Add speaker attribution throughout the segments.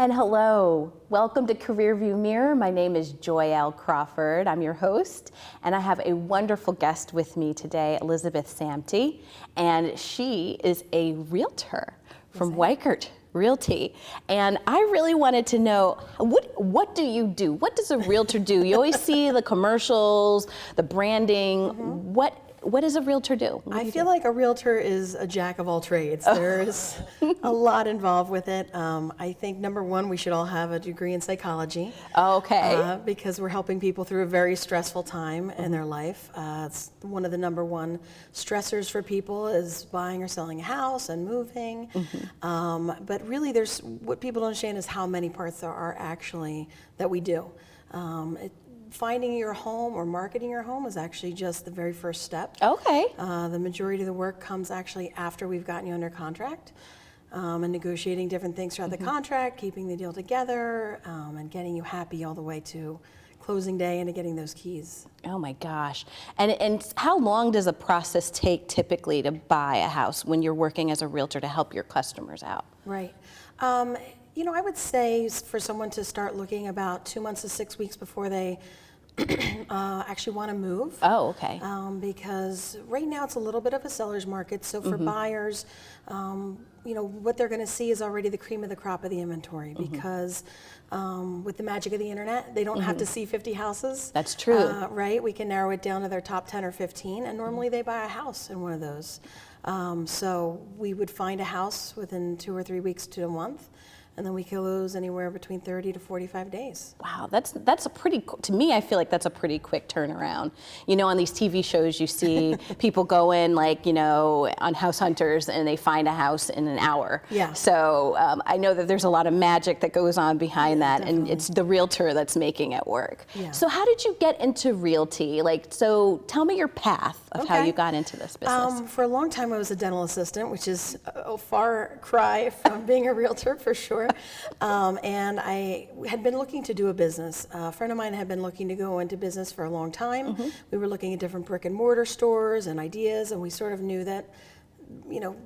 Speaker 1: And hello, welcome to Career View Mirror. My name is Joyel Crawford. I'm your host, and I have a wonderful guest with me today, Elizabeth Samti, and she is a realtor from Weichert Realty. And I really wanted to know, what do you do? What does a realtor do? You always see the commercials, the branding. What does a realtor do?
Speaker 2: I feel like a realtor is a jack of all trades. There's a lot involved with it. I think number one, we should all have a degree in psychology.
Speaker 1: Okay.
Speaker 2: Because we're helping people through a very stressful time in their life. It's one of the number one stressors for people is buying or selling a house and moving. But really, what people don't understand is how many parts there are actually that we do. Finding your home or marketing your home is actually just the very first step.
Speaker 1: Okay.
Speaker 2: The majority of the work comes actually after we've gotten you under contract and negotiating different things throughout the contract, keeping the deal together, and getting you happy all the way to closing day and to getting those keys.
Speaker 1: Oh my gosh. And how long does a process take typically to buy a house when you're working as a realtor to help your customers out?
Speaker 2: Right. You know, I would say for someone to start looking about 2 months to 6 weeks before they actually want to move.
Speaker 1: Oh, okay.
Speaker 2: Because right now it's a little bit of a seller's market. So for buyers, you know, what they're going to see is already the cream of the crop of the inventory because with the magic of the internet, they don't have to see 50 houses.
Speaker 1: That's true.
Speaker 2: Right? We can narrow it down to their top 10 or 15, and normally they buy a house in one of those. So we would find a house within 2 or 3 weeks to a month. And then we close anywhere between 30 to 45 days.
Speaker 1: Wow, that's a pretty, to me, I feel like that's a pretty quick turnaround. You know, on these TV shows, you see people go in like, you know, on House Hunters and they find a house in an hour.
Speaker 2: Yeah.
Speaker 1: So I know that there's a lot of magic that goes on behind that,
Speaker 2: definitely.
Speaker 1: and it's the realtor that's making it work.
Speaker 2: Yeah.
Speaker 1: So how did you get into realty? Like, so tell me your path of how you got into this business.
Speaker 2: For a long time, I was a dental assistant, which is a far cry from being a realtor for sure. And I had been looking to do a business. A friend of mine had been looking to go into business for a long time. We were looking at different brick and mortar stores and ideas, and we sort of knew that, you know,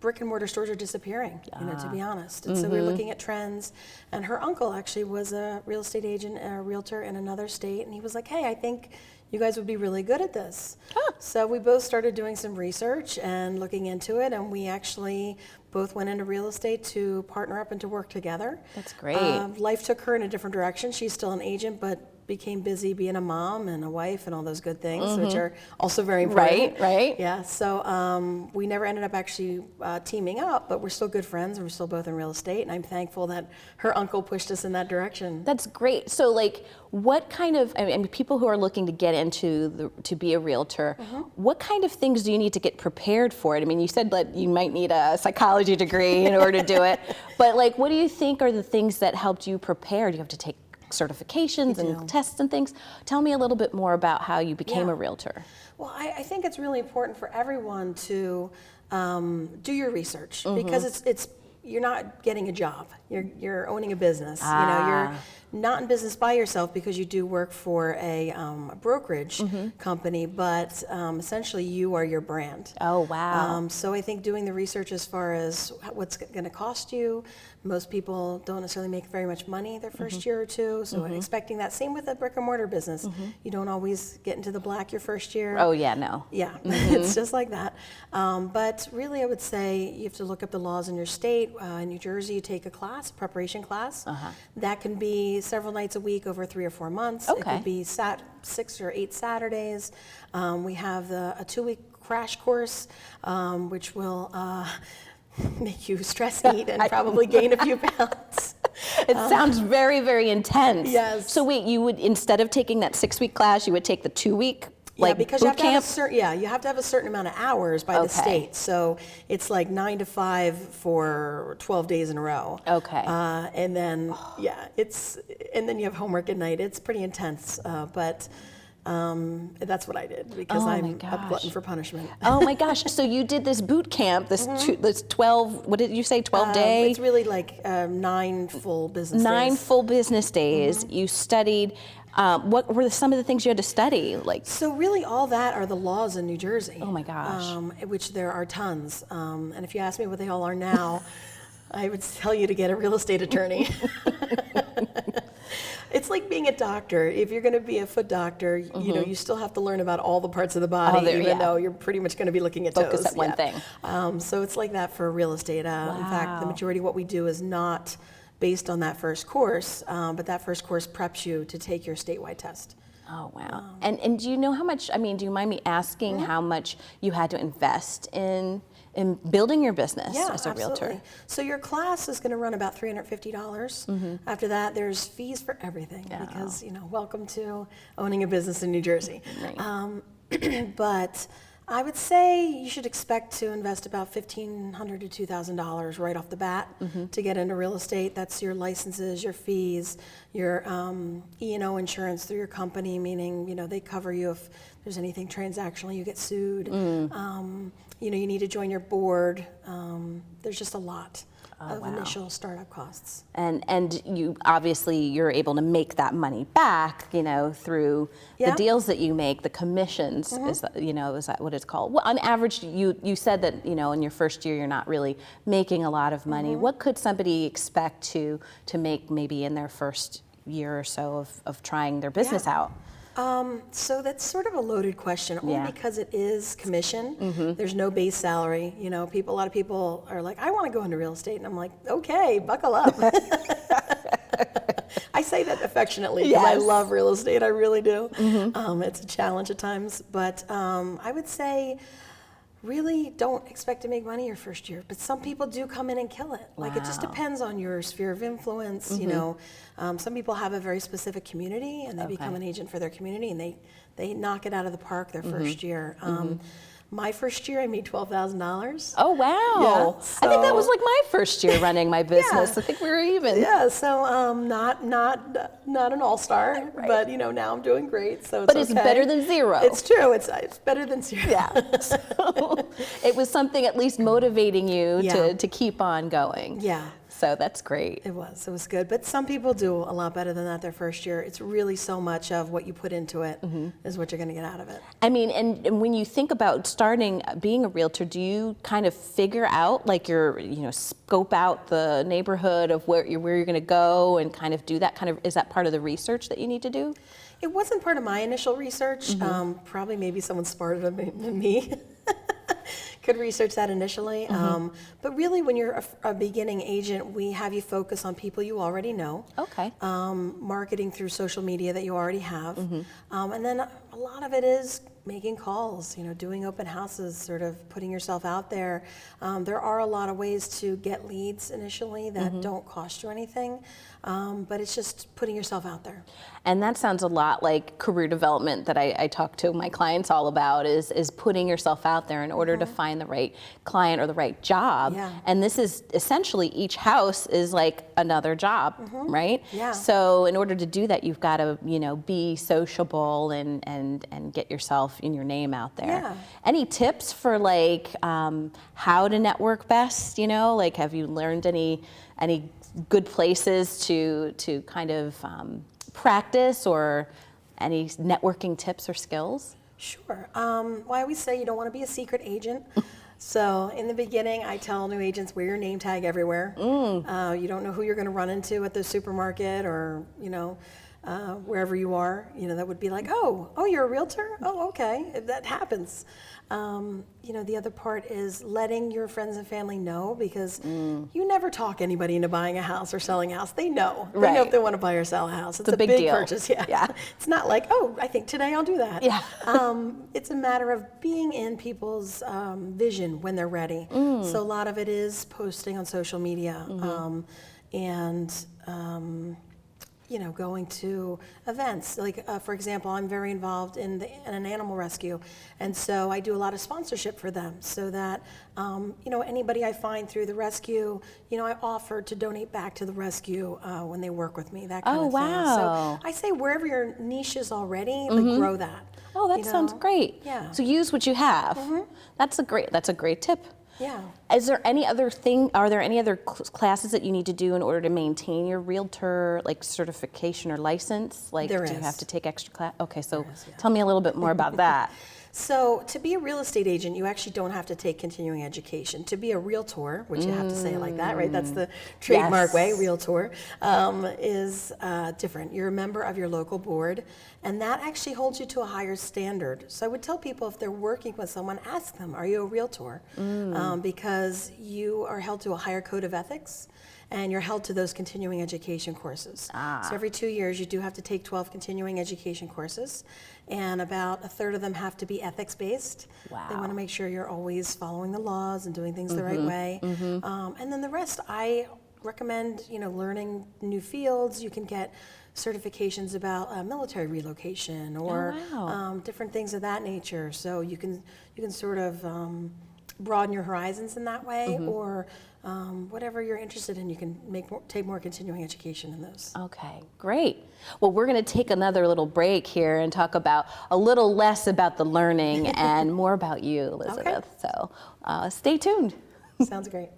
Speaker 2: brick and mortar stores are disappearing, you know, to be honest. And so we were looking at trends, and her uncle actually was a real estate agent, a realtor in another state, and he was like, hey, I think you guys would be really good at this. So we both started doing some research and looking into it, and we actually both went into real estate to partner up and to work together.
Speaker 1: That's great.
Speaker 2: Life took her in a different direction. She's still an agent, but became busy being a mom and a wife and all those good things, which are also very important.
Speaker 1: Right.
Speaker 2: Yeah, so we never ended up actually teaming up, but we're still good friends and we're still both in real estate, and I'm thankful that her uncle pushed us in that direction.
Speaker 1: That's great. So like, what kind of, I mean, people who are looking to get into to be a realtor, what kind of things do you need to get prepared for it? I mean, you said that you might need a psychology degree in order to do it, but like, what do you think are the things that helped you prepare? Do you have to take certifications and tests and things? Tell me a little bit more about how you became a realtor.
Speaker 2: Well, I think it's really important for everyone to do your research because it's you're not getting a job. You're owning a business. You know, you're not in business by yourself because you do work for a brokerage company, but essentially you are your brand.
Speaker 1: Oh, wow.
Speaker 2: So I think doing the research as far as what's going to cost you. Most people don't necessarily make very much money their first year or two, so expecting that. Same with a brick and mortar business. You don't always get into the black your first year.
Speaker 1: Oh, yeah, no.
Speaker 2: Yeah, it's just like that. But really, I would say you have to look up the laws in your state. In New Jersey, you take a class, a preparation class. That can be several nights a week over 3 or 4 months.
Speaker 1: Okay.
Speaker 2: It could be 6 or 8 Saturdays. We have a 2-week crash course, which will make you stress eat and probably gain a few pounds.
Speaker 1: It sounds very, very intense.
Speaker 2: Yes.
Speaker 1: So wait, you would, instead of taking that 6-week class, you would take the 2-week like
Speaker 2: because
Speaker 1: boot
Speaker 2: you have
Speaker 1: camp?
Speaker 2: you have to have a certain amount of hours by the state. So it's like 9 to 5 for 12 days in a row.
Speaker 1: Okay.
Speaker 2: And then and then you have homework at night. It's pretty intense, but that's what I did because I'm a glutton for punishment.
Speaker 1: Oh my gosh! So you did this boot camp, this 12. What did you say? 12-day.
Speaker 2: It's really like 9 full business days.
Speaker 1: 9 full business days. You studied. What were some of the things you had to study? Like,
Speaker 2: so really all that are the laws in New Jersey.
Speaker 1: Oh my gosh.
Speaker 2: Which there are tons. And if you ask me what they all are now, I would tell you to get a real estate attorney. It's like being a doctor. If you're going to be a foot doctor, you know, you still have to learn about all the parts of the body, even though you're pretty much going to be looking at
Speaker 1: Focus
Speaker 2: toes.
Speaker 1: at one thing.
Speaker 2: So it's like that for real estate. In fact, the majority of what we do is not based on that first course, but that first course preps you to take your statewide test.
Speaker 1: Oh, wow. And do you know how much, I mean, do you mind me asking how much you had to invest in building your business as a realtor?
Speaker 2: So your class is going to run about $350. After that, there's fees for everything because, you know, welcome to owning a business in New Jersey. Right. But I would say you should expect to invest about $1,500 to $2,000 right off the bat to get into real estate. That's your licenses, your fees, your E&O insurance through your company, meaning, you know, they cover you if there's anything transactional, you get sued. You know, you need to join your board. There's just a lot of initial startup costs.
Speaker 1: And you obviously you're able to make that money back, you know, through the deals that you make, the commissions. Is that, you know, is that what it's called? Well, on average, you said that, you know, in your first year you're not really making a lot of money. What could somebody expect to make maybe in their first year or so of trying their business out?
Speaker 2: So that's sort of a loaded question, only because it is commission. There's no base salary. You know, a lot of people are like, I want to go into real estate, and I'm like, okay, buckle up. I say that affectionately because I love real estate. I really do. It's a challenge at times, but I would say, really don't expect to make money your first year, but some people do come in and kill it. Like, it just depends on your sphere of influence. You know, some people have a very specific community and they become an agent for their community, and they knock it out of the park their first year. My first year, I made $12,000.
Speaker 1: Oh, wow.
Speaker 2: Yeah,
Speaker 1: I think that was like my first year running my business. I think we were even.
Speaker 2: Yeah, so not an all-star, but, you know, now I'm doing great, so
Speaker 1: it's better than zero.
Speaker 2: It's true. It's better than zero.
Speaker 1: Yeah. So it was something at least motivating you to keep on going.
Speaker 2: Yeah.
Speaker 1: So that's great.
Speaker 2: It was good. But some people do a lot better than that their first year. It's really so much of what you put into it is what you're going to get out of it.
Speaker 1: I mean, and when you think about starting being a realtor, do you kind of figure out, like, scope out the neighborhood of where you're going to go and kind of do that kind of, is that part of the research that you need to do?
Speaker 2: It wasn't part of my initial research. Probably maybe someone smarter than me could research that initially. But really, when you're a beginning agent, we have you focus on people you already know.
Speaker 1: Okay.
Speaker 2: Marketing through social media that you already have. And then a lot of it is making calls, you know, doing open houses, sort of putting yourself out there. There are a lot of ways to get leads initially that don't cost you anything, but it's just putting yourself out there.
Speaker 1: And that sounds a lot like career development that I talk to my clients all about, is putting yourself out there in order to find the right client or the right job. And this is essentially, each house is like another job, right? So in order to do that, you've got to, you know, be sociable and get yourself in your name out there. Any tips for, like, how to network best? You know, like, have you learned any good places to kind of practice, or any networking tips or skills?
Speaker 2: Sure. Well, I always say you don't want to be a secret agent. So in the beginning, I tell new agents, wear your name tag everywhere. You don't know who you're going to run into at the supermarket, or, you know, wherever you are. You know, that would be like, oh, you're a realtor? Oh, okay. That happens. You know, the other part is letting your friends and family know, because you never talk anybody into buying a house or selling a house. They know. They know if they want to buy or sell a house. It's a big deal. Purchase. Yeah. It's not like, oh, I think today I'll do that. It's a matter of being in people's vision when they're ready. So a lot of it is posting on social media, you know, going to events. Like, for example, I'm very involved in an animal rescue, and so I do a lot of sponsorship for them, so that, you know, anybody I find through the rescue, you know, I offer to donate back to the rescue when they work with me, that kind of thing. So I say wherever your niche is already, like, grow that.
Speaker 1: Oh, that sounds great.
Speaker 2: Yeah.
Speaker 1: So use what you have. That's a great tip.
Speaker 2: Yeah.
Speaker 1: Is there any other are there any other classes that you need to do in order to maintain your realtor, like, certification or license? Like, do you have to take extra class? Okay, so tell me a little bit more about that.
Speaker 2: So to be a real estate agent, you actually don't have to take continuing education. To be a realtor, which you have to say it like that, right? That's the trademark way, realtor, is different. You're a member of your local board, and that actually holds you to a higher standard. So I would tell people if they're working with someone, ask them, are you a realtor? Because you are held to a higher code of ethics, and you're held to those continuing education courses. So every 2 years, you do have to take 12 continuing education courses, and about a third of them have to be ethics-based.
Speaker 1: Wow.
Speaker 2: They want to make sure you're always following the laws and doing things the right way. And then the rest, I recommend, learning new fields. You can get certifications about military relocation or different things of that nature. So you can sort of broaden your horizons in that way, or whatever you're interested in, you can take more continuing education in those.
Speaker 1: Okay, great. Well, we're going to take another little break here and talk about a little less about the learning and more about you, Elizabeth. Okay. So stay tuned.
Speaker 2: Sounds great.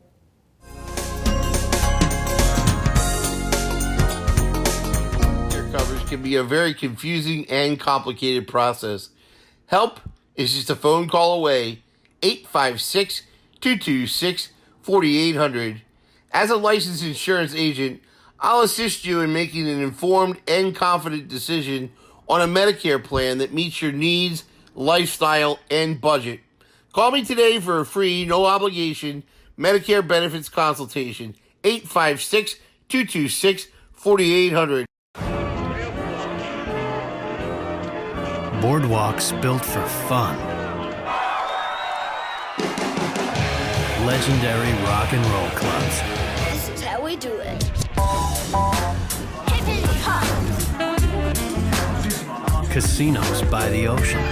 Speaker 3: Coverage can be a very confusing and complicated process. Help is just a phone call away. 856-226-4800. As a licensed insurance agent, I'll assist you in making an informed and confident decision on a Medicare plan that meets your needs, lifestyle, and budget. Call me today for a free, no obligation Medicare benefits consultation. 856-226-4800.
Speaker 4: Boardwalks built for fun. Legendary rock and roll clubs.
Speaker 5: This is how we do it. Hippity hop.
Speaker 4: Casinos by the ocean.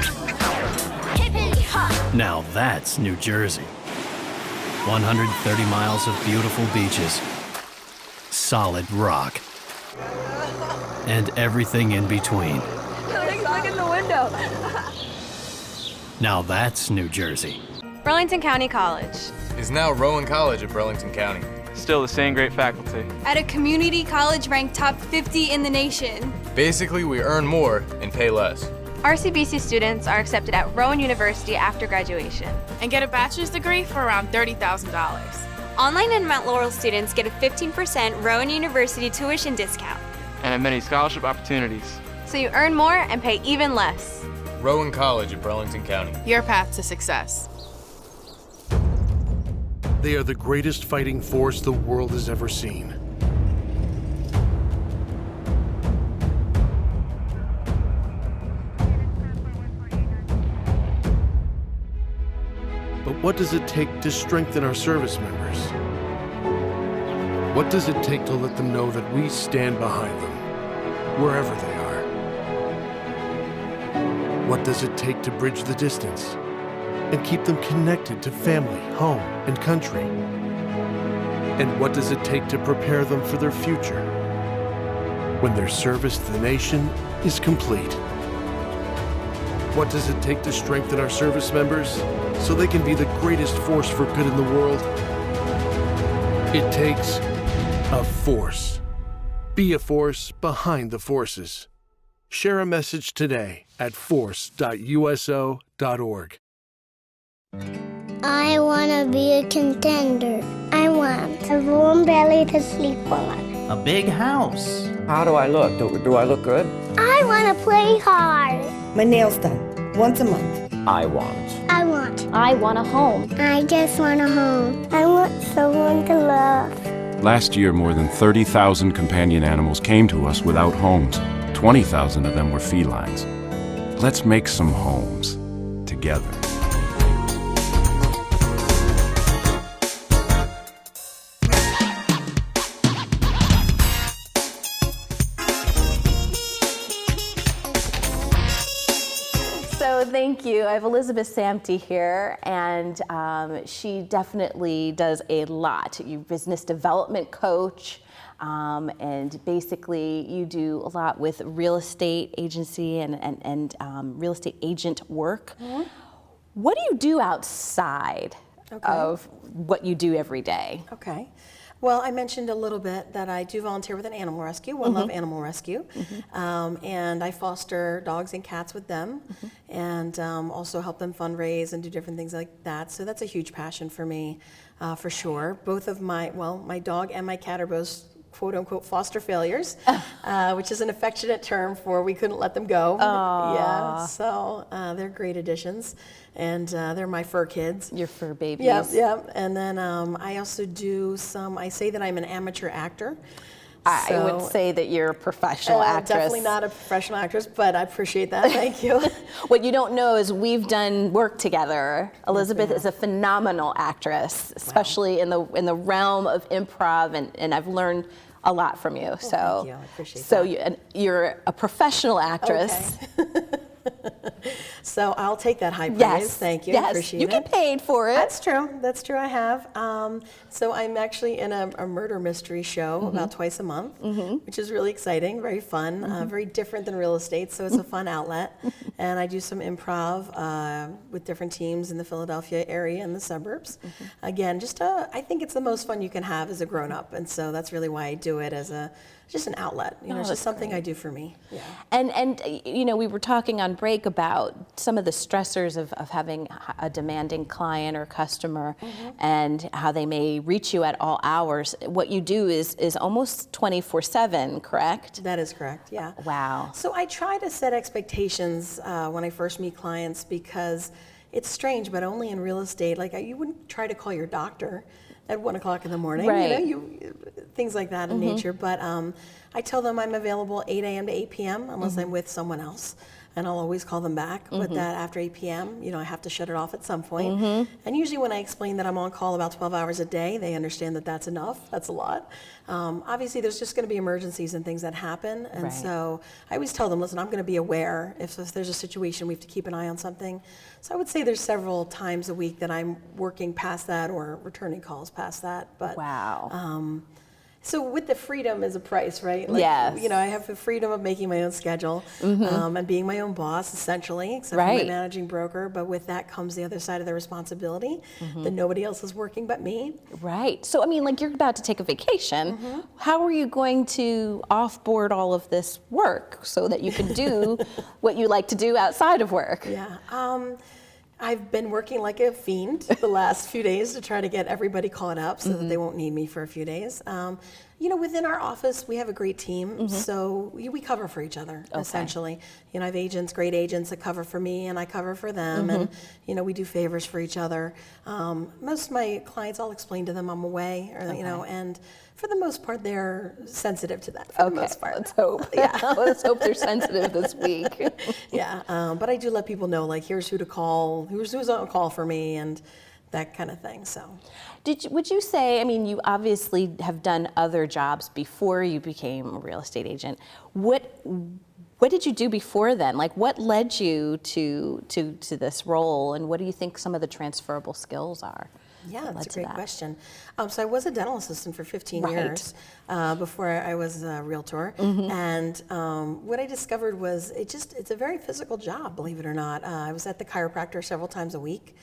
Speaker 5: Hippity hop.
Speaker 4: Now that's New Jersey. 130 miles of beautiful beaches. Solid rock. And everything in between.
Speaker 6: Look in the window.
Speaker 4: Now that's New Jersey.
Speaker 6: Burlington County College.
Speaker 7: Is now Rowan College of Burlington County.
Speaker 8: Still the same great faculty.
Speaker 9: At a community college ranked top 50 in the nation.
Speaker 7: Basically, we earn more and pay less.
Speaker 6: RCBC students are accepted at Rowan University after graduation.
Speaker 10: And get a bachelor's degree for around $30,000.
Speaker 9: Online and Mount Laurel students get a 15% Rowan University tuition discount.
Speaker 8: And have many scholarship opportunities.
Speaker 6: So you earn more and pay even less.
Speaker 7: Rowan College of Burlington County.
Speaker 10: Your path to success.
Speaker 11: They are the greatest fighting force the world has ever seen. But what does it take to strengthen our service members? What does it take to let them know that we stand behind them, wherever they are? What does it take to bridge the distance and keep them connected to family, home, and country? And what does it take to prepare them for their future when their service to the nation is complete? What does it take to strengthen our service members so they can be the greatest force for good in the world? It takes a force. Be a force behind the forces. Share a message today at force.uso.org.
Speaker 5: I want to be a contender. I want a warm belly to sleep on.
Speaker 12: A big house. How do I look? Do I look good?
Speaker 5: I want to play hard.
Speaker 13: My nails done once a month.
Speaker 12: I want
Speaker 5: a home. I just want a home. I want someone to love.
Speaker 14: Last year, more than 30,000 companion animals came to us without homes. 20,000 of them were felines. Let's make some homes together.
Speaker 1: So thank you. I have Elizabeth Samti here, and she definitely does a lot. You're a business development coach, and basically you do a lot with real estate agency and real estate agent work. Mm-hmm. What do you do outside of what you do every day?
Speaker 2: Okay. Well, I mentioned a little bit that I do volunteer with an animal rescue, One Love Animal Rescue, and I foster dogs and cats with them, and also help them fundraise and do different things like that. So that's a huge passion for me, for sure. Both of my dog and my cat are both quote-unquote foster failures, which is an affectionate term for we couldn't let them go.
Speaker 1: Aww.
Speaker 2: Yeah, so they're great additions, and they're my fur kids.
Speaker 1: Your fur babies.
Speaker 2: Yeah. And then I also do I say that I'm an amateur actor.
Speaker 1: I would say that you're a professional actress.
Speaker 2: Definitely not a professional actress, but I appreciate that. Thank you.
Speaker 1: What you don't know is we've done work together. Elizabeth is a phenomenal actress, especially in the realm of improv, and I've learned a lot from you. So,
Speaker 2: thank you. I appreciate that.
Speaker 1: You're a professional actress.
Speaker 2: Okay. So I'll take that high praise.
Speaker 1: Yes.
Speaker 2: Thank you.
Speaker 1: Yes.
Speaker 2: Appreciate
Speaker 1: you
Speaker 2: it.
Speaker 1: get paid for it.
Speaker 2: That's true. That's true. I have. So I'm actually in a murder mystery show about twice a month, which is really exciting, very fun, very different than real estate. So it's a fun outlet. And I do some improv with different teams in the Philadelphia area and the suburbs. Again, I think it's the most fun you can have as a grown-up, and so that's really why I do it as just an outlet. It's just something I do for me. Yeah.
Speaker 1: And we were talking on break about some of the stressors of having a demanding client or customer, and how they may reach you at all hours. What you do is almost 24/7, correct?
Speaker 2: That is correct. Yeah.
Speaker 1: Wow.
Speaker 2: So I try to set expectations when I first meet clients, because it's strange, but only in real estate. Like you wouldn't try to call your doctor at 1 o'clock in the morning,
Speaker 1: right.
Speaker 2: Things like that in nature. But I tell them I'm available 8 a.m. to 8 p.m. unless I'm with someone else, and I'll always call them back. But that after 8 p.m., I have to shut it off at some point. And usually when I explain that I'm on call about 12 hours a day, they understand that that's enough. That's a lot. Obviously, there's just going to be emergencies and things that happen. And so I always tell them, listen, I'm going to be aware if there's a situation, we have to keep an eye on something. So I would say there's several times a week that I'm working past that or returning calls past that. But
Speaker 1: wow.
Speaker 2: So with the freedom is a price, right?
Speaker 1: Yes.
Speaker 2: I have the freedom of making my own schedule and being my own boss, essentially, except for my managing broker. But with that comes the other side of the responsibility that nobody else is working but me.
Speaker 1: Right. So, you're about to take a vacation. How are you going to offboard all of this work so that you can do what you like to do outside of work?
Speaker 2: Yeah. I've been working like a fiend the last few days to try to get everybody caught up so that they won't need me for a few days. Within our office, we have a great team, so we cover for each other, essentially. I have great agents that cover for me, and I cover for them, and, we do favors for each other. Most of my clients, I'll explain to them I'm away, and for the most part, they're sensitive to that, for the most part.
Speaker 1: Let's hope. Yeah. Let's hope they're sensitive this week.
Speaker 2: Yeah, but I do let people know, here's who to call, who's on call for me, and that kind of thing. So,
Speaker 1: would you say? You obviously have done other jobs before you became a real estate agent. What did you do before then? What led you to this role, and what do you think some of the transferable skills are?
Speaker 2: Yeah, that's a great question. So I was a dental assistant for 15 years before I was a realtor. And what I discovered was it's a very physical job, believe it or not. I was at the chiropractor several times a week.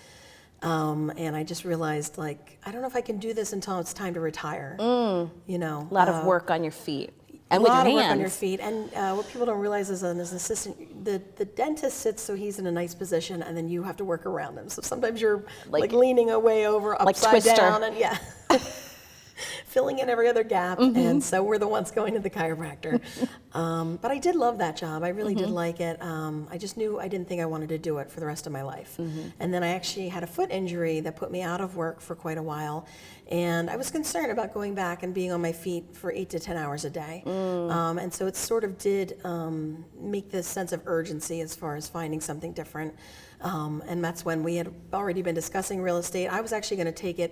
Speaker 2: And I just realized, I don't know if I can do this until it's time to retire. A
Speaker 1: lot of work on your feet. And with your hands.
Speaker 2: A lot of work on your feet. And what people don't realize is as an assistant, the dentist sits so he's in a nice position, and then you have to work around him. So sometimes you're leaning away over, upside down, and filling in every other gap. And so we're the ones going to the chiropractor. But I did love that job. I really did like it. I just knew I didn't think I wanted to do it for the rest of my life. And then I actually had a foot injury that put me out of work for quite a while. And I was concerned about going back and being on my feet for 8 to 10 hours a day. And so it sort of did make this sense of urgency as far as finding something different. And that's when we had already been discussing real estate. I was actually going to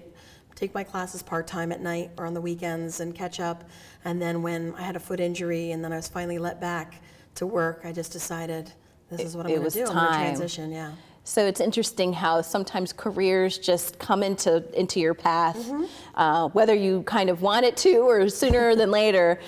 Speaker 2: take my classes part-time at night or on the weekends and catch up. And then when I had a foot injury and then I was finally let back to work, I just decided this is what I'm going to do. I'm going to transition,
Speaker 1: So it's interesting how sometimes careers just come into your path, whether you kind of want it to or sooner than later.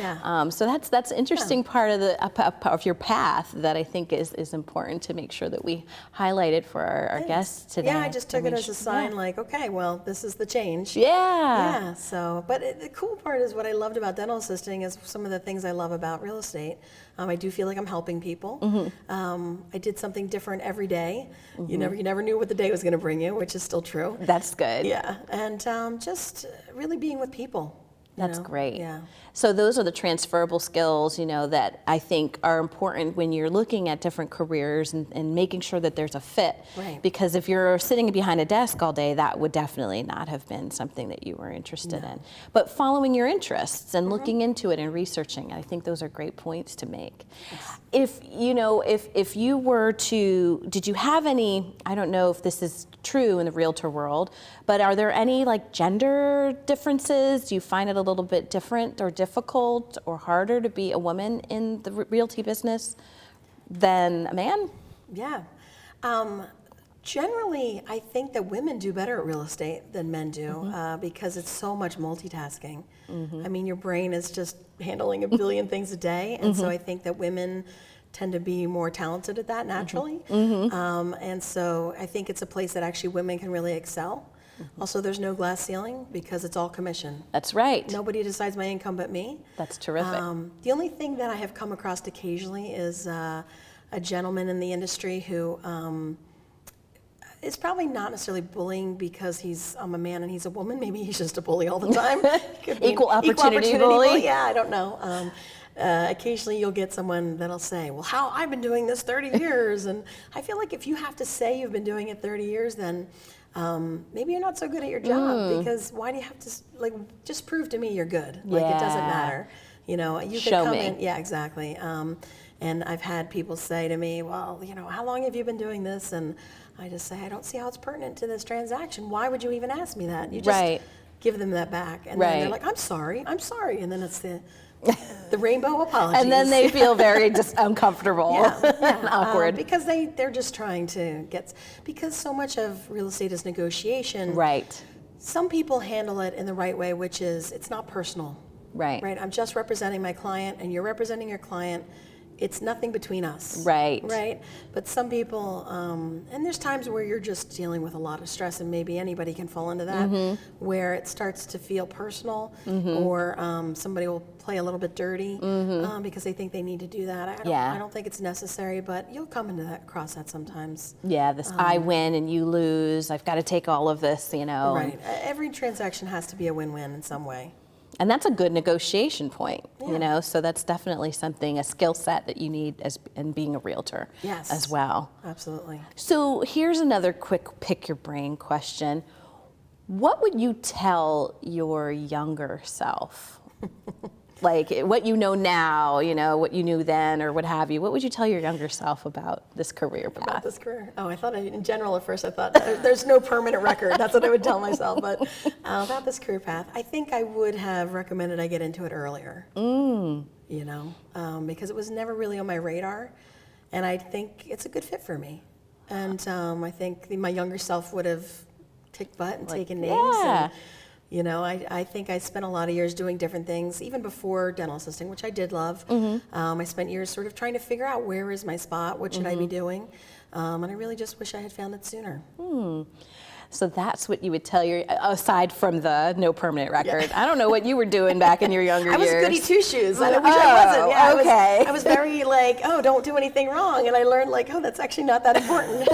Speaker 1: So that's an interesting part of your path that I think is important to make sure that we highlight it for our guests today.
Speaker 2: Yeah, I just took it as a sign, like, okay, well, this is the change.
Speaker 1: Yeah.
Speaker 2: So, but the cool part is what I loved about dental assisting is some of the things I love about real estate. I do feel like I'm helping people. I did something different every day. You never knew what the day was going to bring you, which is still true.
Speaker 1: That's good.
Speaker 2: Yeah, and just really being with people.
Speaker 1: That's great.
Speaker 2: Yeah.
Speaker 1: So those are the transferable skills, that I think are important when you're looking at different careers and making sure that there's a fit.
Speaker 2: Right.
Speaker 1: Because if you're sitting behind a desk all day, that would definitely not have been something that you were interested in. But following your interests and looking into it and researching, I think those are great points to make. If you were to, did you have any, I don't know if this is true in the realtor world, but are there any like gender differences? Do you find it a little bit different or difficult or harder to be a woman in the realty business than a man?
Speaker 2: Yeah. Generally, I think that women do better at real estate than men do because it's so much multitasking. I mean, your brain is just handling a billion things a day, and so I think that women tend to be more talented at that naturally. And so I think it's a place that actually women can really excel. Also, there's no glass ceiling because it's all commission.
Speaker 1: That's right.
Speaker 2: Nobody decides my income but me.
Speaker 1: That's terrific.
Speaker 2: The only thing that I have come across occasionally is a gentleman in the industry who is probably not necessarily bullying because I'm a man and he's a woman. Maybe he's just a bully all the time.
Speaker 1: Equal opportunity bully?
Speaker 2: Yeah, I don't know. Occasionally you'll get someone that'll say, well, I've been doing this 30 years. And I feel like if you have to say you've been doing it 30 years, then maybe you're not so good at your job because why do you have to, just prove to me you're good. Like, it doesn't matter. You can come in. Yeah, exactly. And I've had people say to me, well, how long have you been doing this? And I just say, I don't see how it's pertinent to this transaction. Why would you even ask me that? You just give them that back. And then they're like, I'm sorry. And then it's the rainbow apologies.
Speaker 1: And then they feel very uncomfortable and awkward.
Speaker 2: Because they're just trying to because so much of real estate is negotiation.
Speaker 1: Right.
Speaker 2: Some people handle it in the right way, which is it's not personal.
Speaker 1: Right.
Speaker 2: Right. I'm just representing my client and you're representing your client. It's nothing between us.
Speaker 1: Right.
Speaker 2: Right. But some people, and there's times where you're just dealing with a lot of stress, and maybe anybody can fall into that, where it starts to feel personal, or somebody will play a little bit dirty because they think they need to do that. I don't think it's necessary, but you'll come across that sometimes.
Speaker 1: Yeah, this I win and you lose. I've got to take all of this,
Speaker 2: Right. Every transaction has to be a win-win in some way.
Speaker 1: And that's a good negotiation point, so that's definitely a skill set that you need in being a realtor as well.
Speaker 2: Absolutely.
Speaker 1: So here's another quick pick your brain question. What would you tell your younger self? Like what you know now, what you knew then or what have you. What would you tell your younger self about this career path?
Speaker 2: About this career? Oh, I thought in general at first I thought there's no permanent record. That's what I would tell myself. But about this career path, I think I would have recommended I get into it earlier. Because it was never really on my radar. And I think it's a good fit for me. And I think my younger self would have kicked butt and taken names. And, I think I spent a lot of years doing different things, even before dental assisting, which I did love. I spent years sort of trying to figure out where is my spot, what should I be doing, and I really just wish I had found it sooner.
Speaker 1: So that's what you would tell aside from the no permanent record. I don't know what you were doing back in your younger years.
Speaker 2: I was goody two-shoes. I wish I wasn't. Yeah, okay. I was very don't do anything wrong. And I learned that's actually not that important.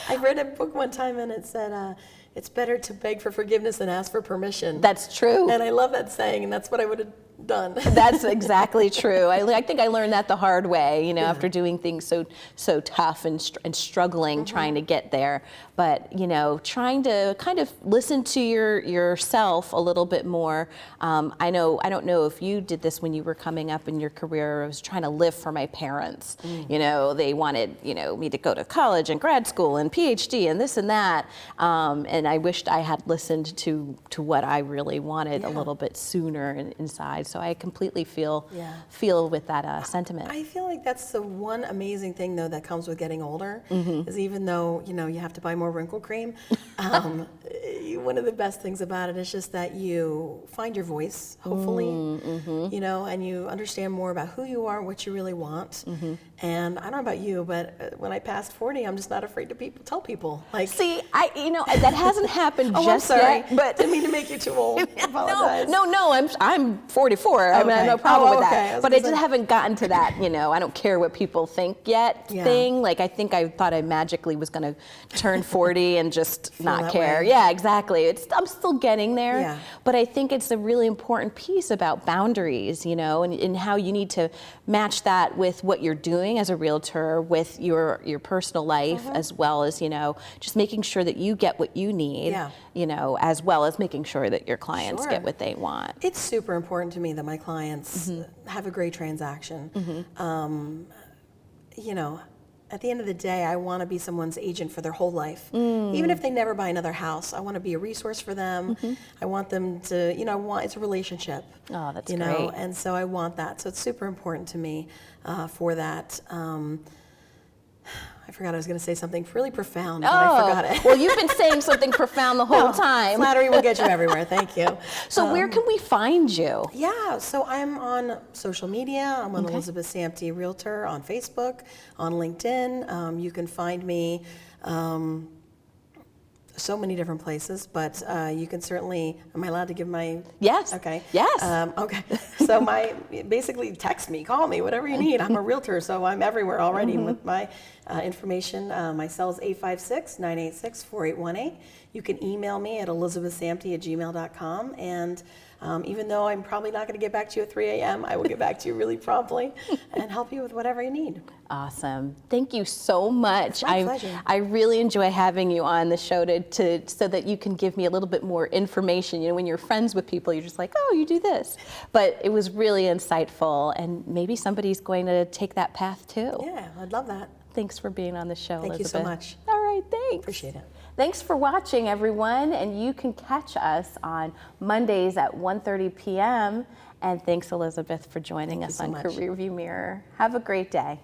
Speaker 2: I read a book one time and it said, it's better to beg for forgiveness than ask for permission.
Speaker 1: That's true.
Speaker 2: And I love that saying, and that's what I would have done.
Speaker 1: That's exactly true. I think I learned that the hard way, after doing things so tough and struggling trying to get there. But, trying to kind of listen to yourself a little bit more. I don't know if you did this when you were coming up in your career. I was trying to live for my parents. They wanted, me to go to college and grad school and PhD and this and that. And I wished I had listened to what I really wanted a little bit sooner inside. So I completely feel
Speaker 2: Yeah.
Speaker 1: with that sentiment.
Speaker 2: I feel like that's the one amazing thing, though, that comes with getting older, is even though, you have to buy more wrinkle cream, one of the best things about it is just that you find your voice, hopefully, and you understand more about who you are, what you really want. And I don't know about you, but when I passed 40, I'm just not afraid to tell people. Like,
Speaker 1: see, that hasn't happened
Speaker 2: oh,
Speaker 1: just
Speaker 2: I'm sorry,
Speaker 1: yet. But
Speaker 2: didn't mean to make you too old. I apologize.
Speaker 1: No, I'm 44. I mean, I have no problem with that. But I just haven't gotten to that, I don't care what people think yet thing. Like, I think I thought I magically was going to turn 40 and just not care.
Speaker 2: Way.
Speaker 1: Yeah, exactly. I'm still getting there.
Speaker 2: Yeah.
Speaker 1: But I think it's a really important piece about boundaries, and how you need to match that with what you're doing as a realtor, with your personal life, as well as, just making sure that you get what you need, as well as making sure that your clients get what they want.
Speaker 2: It's super important to me that my clients have a great transaction. At the end of the day, I want to be someone's agent for their whole life. Even if they never buy another house, I want to be a resource for them. I want them to, it's a relationship.
Speaker 1: Oh, that's
Speaker 2: great.
Speaker 1: great.
Speaker 2: And so I want that. So it's super important to me for that. I forgot I was going to say something really profound, but I forgot it.
Speaker 1: Well, you've been saying something profound the whole time.
Speaker 2: Flattery will get you everywhere. Thank you.
Speaker 1: So where can we find you?
Speaker 2: Yeah, so I'm on social media. I'm on Elizabeth Samti Realtor on Facebook, on LinkedIn. You can find me so many different places, but you can certainly, am I allowed to give my?
Speaker 1: Yes.
Speaker 2: Okay.
Speaker 1: Yes.
Speaker 2: Okay. So basically text me, call me, whatever you need. I'm a realtor, so I'm everywhere already with my information. My cell is 856-986-4818. You can email me at elizabethsamti@gmail.com, and even though I'm probably not going to get back to you at 3 a.m., I will get back to you really promptly and help you with whatever you need.
Speaker 1: Awesome. Thank you so much.
Speaker 2: It's my pleasure.
Speaker 1: I really enjoy having you on the show so that you can give me a little bit more information. When you're friends with people, you're just like, oh, you do this. But it was really insightful, and maybe somebody's going to take that path too.
Speaker 2: Yeah, I'd love that.
Speaker 1: Thanks for being on the show,
Speaker 2: Thank
Speaker 1: Elizabeth.
Speaker 2: you so much.
Speaker 1: All right, thanks.
Speaker 2: Appreciate it.
Speaker 1: Thanks for watching, everyone, and you can catch us on Mondays at 1:30 p.m. And thanks, Elizabeth, for joining us on Career View Mirror. Have a great day.